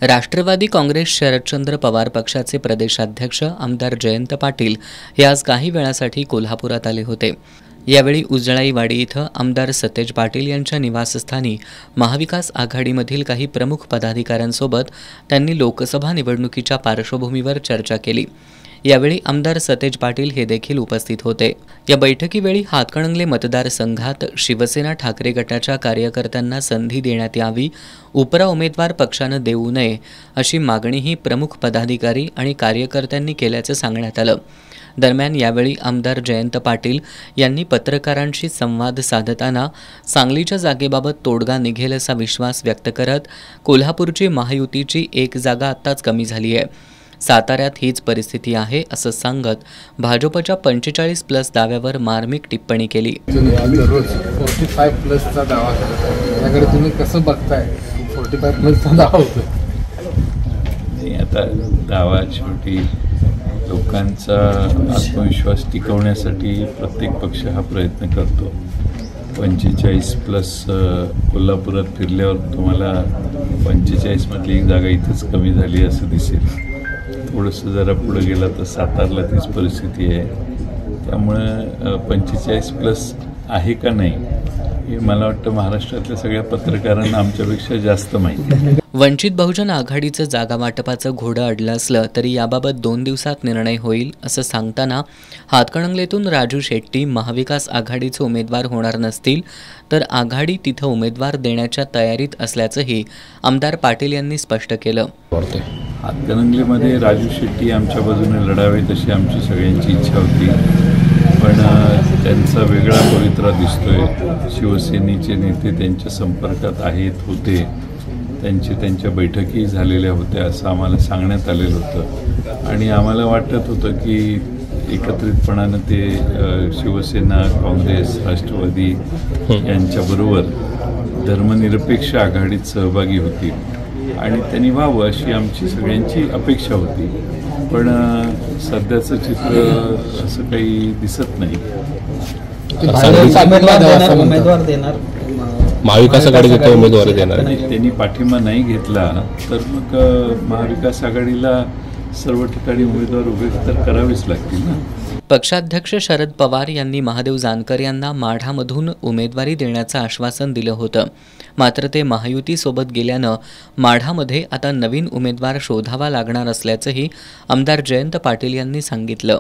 राष्ट्रवादी काँग्रेस शरदचंद्र पवार पक्षाचे प्रदेशाध्यक्ष आमदार जयंत पाटील हे आज काही वेळासाठी कोल्हापुरात आले होते। यावेळी उजळाईवाडी इथं आमदार सतेज पाटील यांच्या निवासस्थानी महाविकास आघाडीमधील काही प्रमुख पदाधिकाऱ्यांसोबत त्यांनी लोकसभा निवडणुकीच्या पार्श्वभूमीवर चर्चा केली। यावेळी आमदार सतेज पाटील हे देखील उपस्थित होते। या बैठकीवेळी हातकणंगले मतदारसंघात शिवसेना ठाकरे गटाच्या कार्यकर्त्यांना संधी देण्यात यावी, उपरा उमेदवार पक्षानं देऊ नये अशी मागणीही प्रमुख पदाधिकारी आणि कार्यकर्त्यांनी केल्याचं सांगण्यात आलं। दरम्यान यावेळी आमदार जयंत पाटील यांनी पत्रकारांशी संवाद साधताना सांगलीच्या जागेबाबत तोडगा निघेल असा विश्वास व्यक्त करत कोल्हापूरची महायुतीची एक जागा आत्ताच कमी झाली आहे, साताऱ्यात हीच परिस्थिती आहे असं सांगत भाजपच्या 45+ दाव्यावर मार्मिक टिप्पणी केली। रोज 45+ दावा याकडे तुम्ही कसं बघताय? 45+ दावा होतो। आता दावा शेवटी लोकांचा आत्मविश्वास टिकवण्यासाठी प्रत्येक पक्ष हा प्रयत्न करतो। 45+ कोल्हापुरात फिरल्यावर तुम्हाला 45 मधली एक जागा इथंच कमी झाली असं दिसेल। थोडंसं जरा पुढे गेला तर सातारला तीच परिस्थिती आहे। त्यामुळे 45+ आहे का नाही हे मला वाटतं महाराष्ट्रातल्या सगळ्या पत्रकारांना आमच्यापेक्षा जास्त माहिती आहे। वंचित बहुजन आघाडीचं जागा वाटपाचं घोडं अडलं असलं तरी याबाबत 2 दिवसात निर्णय होईल असं सांगताना हातकणंगलेतून राजू शेट्टी महाविकास आघाडीचे उमेदवार होणार नसतील तर आघाडी तिथं उमेदवार देण्याच्या तयारीत असल्याचंही आमदार पाटील यांनी स्पष्ट केलं। हातकणंगलेमध्ये राजू शेट्टी आमच्या बाजूने लढावेत अशी आमची सगळ्यांची इच्छा होती, पण त्यांचा वेगळा पवित्रा दिसतोय। शिवसेनेचे नेते त्यांच्या संपर्कात आहेत, होते, त्यांच्या बैठकी झालेल्या होत्या असं आम्हाला सांगण्यात आलेलं होतं आणि आम्हाला वाटत होतं की एकत्रितपणानं ते शिवसेना, काँग्रेस, राष्ट्रवादी यांच्याबरोबर धर्मनिरपेक्ष आघाडीत सहभागी होतील आणि त्यांनी व्हावं अशी आमची सगळ्यांची अपेक्षा होती, पण सध्याचं चित्र असं काही दिसत नाही। उमेदवार देणार महाविकास आघाडीचा उमेदवार देणार त्यांनी पाठिंबा नाही घेतला तर मग महाविकास आघाडीला सर्व ठिकाणी उमेदवार उभे तर करावेच लागतील ना। पक्षाध्यक्ष शरद पवार यांनी महादेव जानकर यांना माढामधून उमेदवारी देण्याचं आश्वासन दिलं होतं, मात्र ते महायुतीसोबत गेल्यानं माढामध्ये आता नवीन उमेदवार शोधावा लागणार असल्याचंही आमदार जयंत पाटील यांनी सांगितलं।